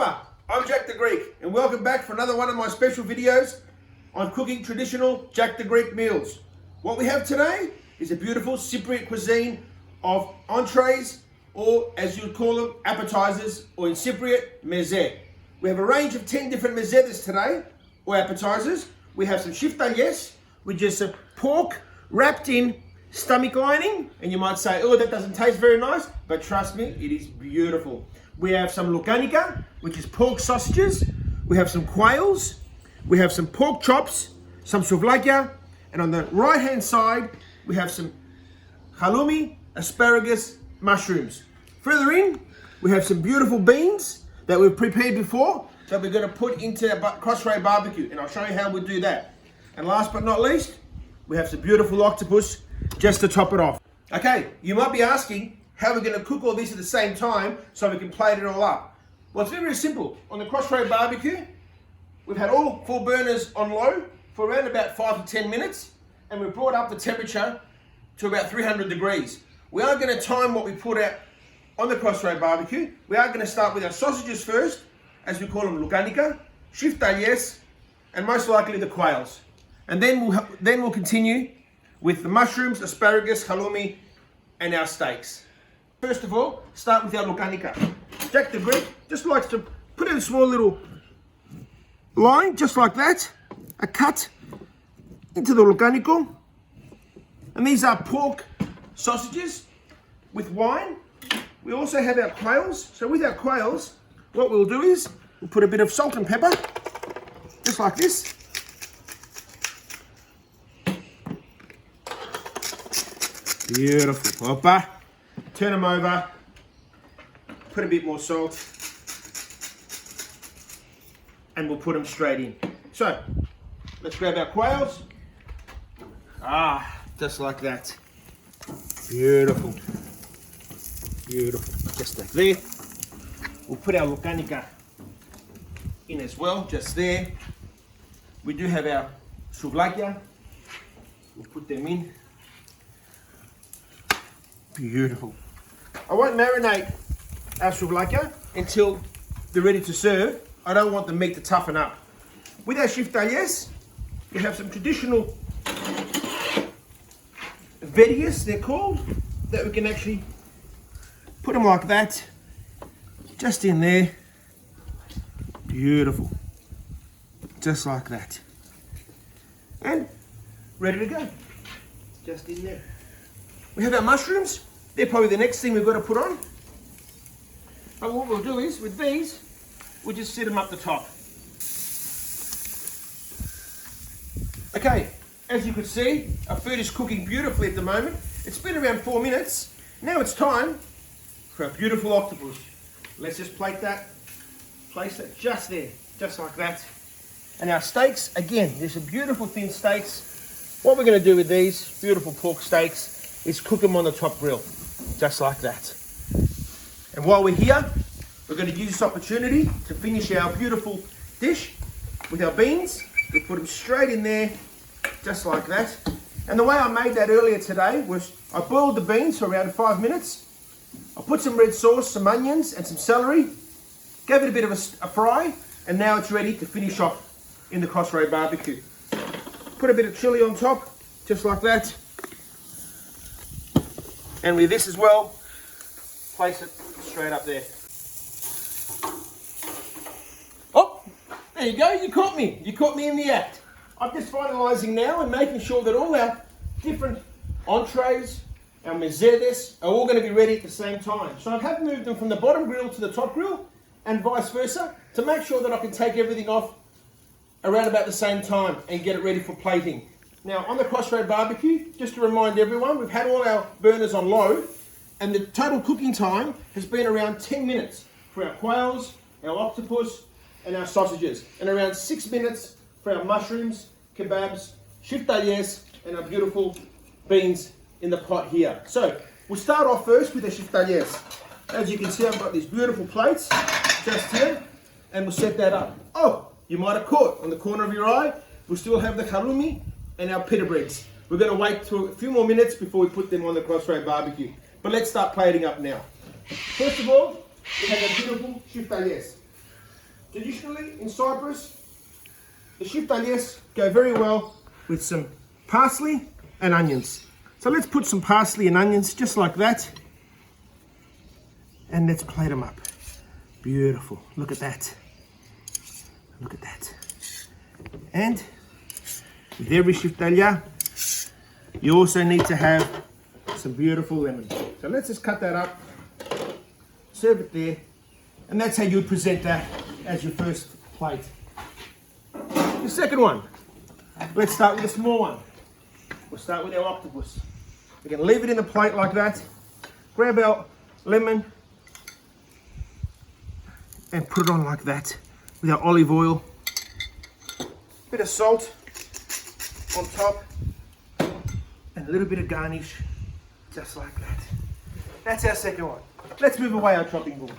Papa, I'm Jack the Greek and welcome back for another one of my special videos on cooking traditional Jack the Greek meals. What we have today is a beautiful Cypriot cuisine of entrees, or as you'd call them, appetizers, or in Cypriot, mezedez. We have a range of 10 different mezedes today, or appetizers. We have some sheftalies, which is a pork wrapped in stomach lining, and you might say, oh, that doesn't taste very nice, but trust me, it is beautiful. We have some souvlakia, which is pork sausages. We have some quails. We have some pork chops, some souvlakia, and on the right hand side, we have some haloumi, asparagus, mushrooms. Further in, we have some beautiful beans that we've prepared before that we're going to put into CrossRay BBQ, and I'll show you how we do that. And last but not least, we have some beautiful octopus just to top it off. Okay, you might be asking how we're going to cook all this at the same time so we can plate it all up. Well, it's very, very simple. On the CrossRay BBQ, we've had all 4 burners on low for around about 5 to 10 minutes, and we've brought up the temperature to about 300 degrees. We are going to time what we put out on the CrossRay BBQ. We are going to start with our sausages first, as we call them, souvlakia, sheftalies, and most likely the quails. And then we'll continue with the mushrooms, asparagus, haloumi, and our steaks. First of all, start with our souvlakia. Jack the Greek just likes to put in a small little line, just like that, a cut into the souvlakia. And these are pork sausages with wine. We also have our quails. So with our quails, what we'll do is we'll put a bit of salt and pepper, just like this. Beautiful, Papa. Turn them over, put a bit more salt, and we'll put them straight in. So, let's grab our quails. Just like that. Beautiful. Beautiful. Just like there. We'll put our souvlakia in as well, just there. We do have our souvlakia. We'll put them in. Beautiful. I won't marinate our souvlakia until they're ready to serve. I don't want the meat to toughen up. With our sheftalies, we have some traditional mezedez, they're called, that we can actually put them like that, just in there. Beautiful. Just like that. And ready to go. Just in there. We have our mushrooms. They're probably the next thing we've got to put on. But what we'll do is, with these, we'll just set them up the top. Okay, as you can see, our food is cooking beautifully at the moment. It's been around 4 minutes. Now it's time for our beautiful octopus. Let's just place it just there, just like that. And our steaks, again, these are beautiful thin steaks. What we're going to do with these beautiful pork steaks is cook them on the top grill, just like that. And while we're here, we're going to use this opportunity to finish our beautiful dish with our beans. We put them straight in there, just like that. And the way I made that earlier today was I boiled the beans for around 5 minutes. I put some red sauce, some onions and some celery, gave it a bit of a fry, and now it's ready to finish off in the CrossRay BBQ. Put a bit of chili on top, just like that. And with this as well, place it straight up there. Oh, there you go, you caught me. You caught me in the act. I'm just finalising now and making sure that all our different entrees, our mezedez, are all going to be ready at the same time. So I have moved them from the bottom grill to the top grill and vice versa to make sure that I can take everything off around about the same time and get it ready for plating. Now on the CrossRay BBQ, just to remind everyone, we've had all our burners on low and the total cooking time has been around 10 minutes for our quails, our octopus and our sausages, and around 6 minutes for our mushrooms, kebabs, sheftalies and our beautiful beans in the pot here. So we'll start off first with the sheftalies. As you can see, I've got these beautiful plates just here and we'll set that up. Oh, you might have caught on the corner of your eye, we still have the haloumi and our pita breads. We're going to wait for a few more minutes before we put them on the CrossRay BBQ. But let's start plating up now. First of all, we have our beautiful sheftalies. Traditionally in Cyprus, the sheftalies go very well with some parsley and onions. So let's put some parsley and onions just like that. And let's plate them up. Beautiful. Look at that. Look at that. And with every sheftalia, you also need to have some beautiful lemon. So let's just cut that up, serve it there, and that's how you would present that as your first plate. The second one, let's start with a small one. We'll start with our octopus. We're going to leave it in the plate like that, grab our lemon, and put it on like that with our olive oil, bit of salt on top, and a little bit of garnish, just like that. That's our second one. Let's move away our chopping board.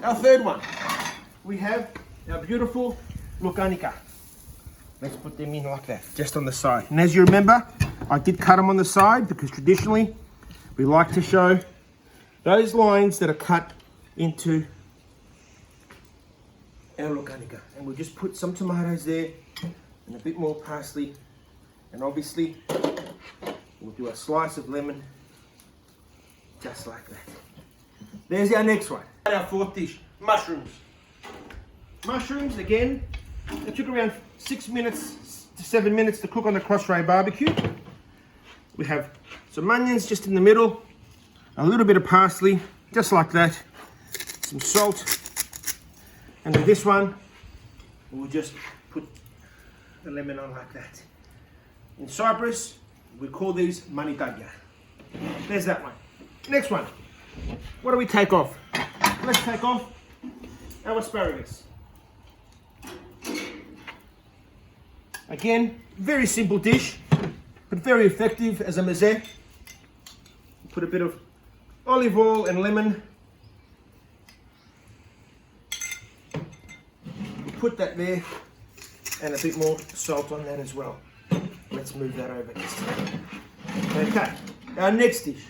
Our third one, we have our beautiful lukanica. Let's put them in like that, just on the side. And as you remember, I did cut them on the side because traditionally we like to show those lines that are cut into our lukanica. And we'll just put some tomatoes there and a bit more parsley. And obviously, we'll do a slice of lemon, just like that. There's our next one. Our fourth dish, mushrooms. Mushrooms, again, it took around 6 minutes to 7 minutes to cook on the CrossRay BBQ. We have some onions just in the middle, a little bit of parsley, just like that, some salt, and with this one, we'll just put the lemon on like that. In Cyprus, we call these manitaglia. There's that one. Next one, what do we take off? Let's take off our asparagus. Again, very simple dish, but very effective as a mezedez. Put a bit of olive oil and lemon. Put that there, and a bit more salt on that as well. Let's move that over. Okay, our next dish.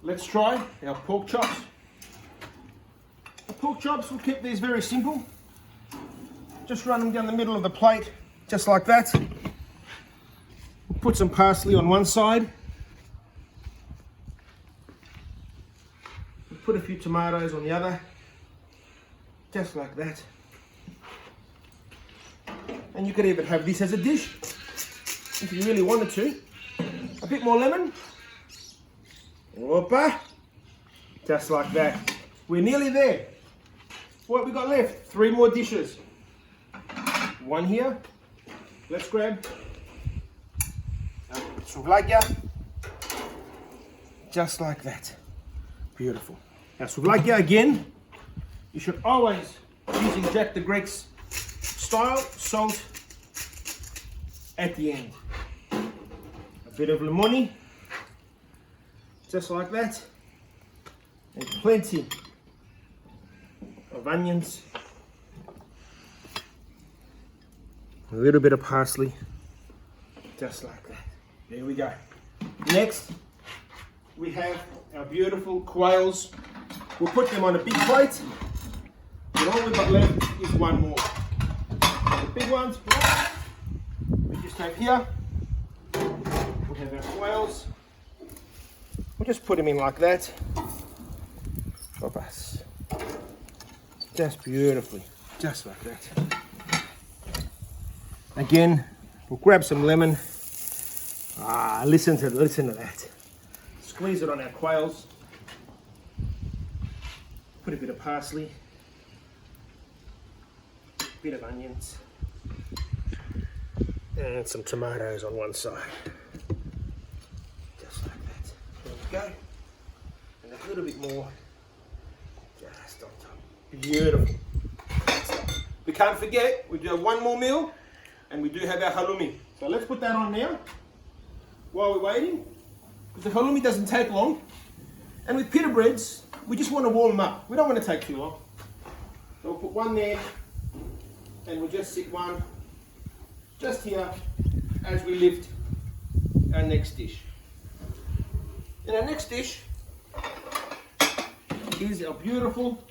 Let's try our pork chops. The pork chops, we'll keep these very simple. Just run them down the middle of the plate, just like that. We'll put some parsley on one side. We'll put a few tomatoes on the other, just like that. And you could even have this as a dish, if you really wanted to. A bit more lemon. Opa. Just like that. We're nearly there. What have we got left? 3 more dishes. One here. Let's grab souvlakia. Just like that. Beautiful. Now souvlakia again, you should always, using Jack the Greek's style, salt at the end. A bit of limoni, just like that, and plenty of onions, a little bit of parsley, just like that. There we go. Next, we have our beautiful quails. We'll put them on a big plate, and all we've got left is one more. The big ones, we just take here. We have our quails. We'll just put them in like that. Just beautifully, just like that. Again, we'll grab some lemon. Listen to that. Squeeze it on our quails. Put a bit of parsley. Bit of onions. And some tomatoes on one side. Just like that. There we go. And a little bit more just on top. Beautiful. We can't forget, we do have one more meal, and we do have our haloumi. So let's put that on now while we're waiting, because the haloumi doesn't take long. And with pita breads, we just want to warm them up. We don't want to take too long. So we'll put one there, and we'll just sit one just here as we lift our next dish. And our next dish is our beautiful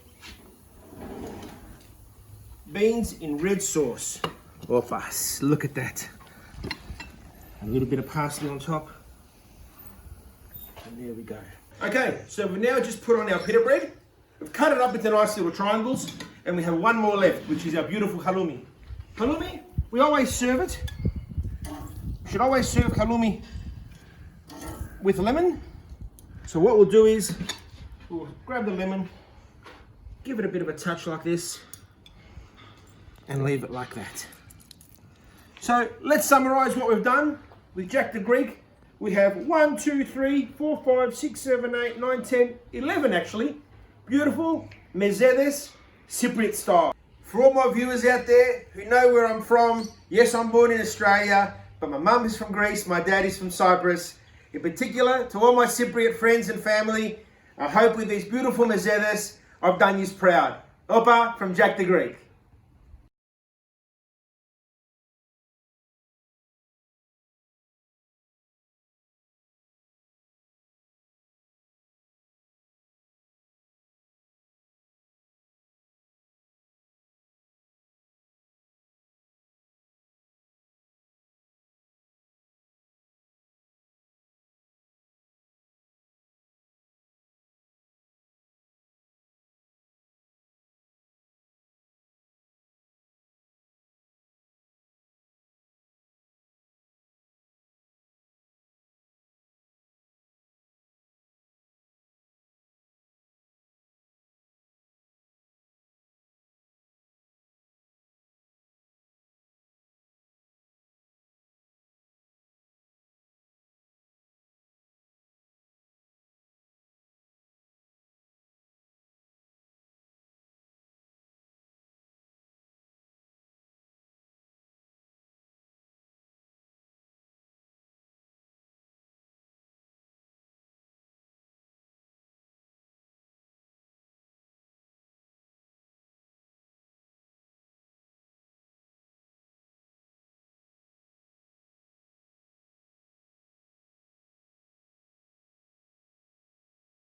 beans in red sauce. Opas, look at that. A little bit of parsley on top. And there we go. Okay, so we've now just put on our pita bread. We've cut it up into nice little triangles, and we have one more left, which is our beautiful haloumi. Haloumi, we always serve it. We should always serve haloumi with lemon. So what we'll do is, we'll grab the lemon, give it a bit of a touch like this, and leave it like that. So let's summarize what we've done with Jack the Greek. We have 1, 2, 3, 4, 5, 6, 7, 8, 9, 10, 11 actually. Beautiful Mezedes Cypriot style. For all my viewers out there who know where I'm from, yes, I'm born in Australia, but my mum is from Greece, my dad is from Cyprus. In particular, to all my Cypriot friends and family, I hope with these beautiful Mezedes, I've done you proud. Opa from Jack the Greek.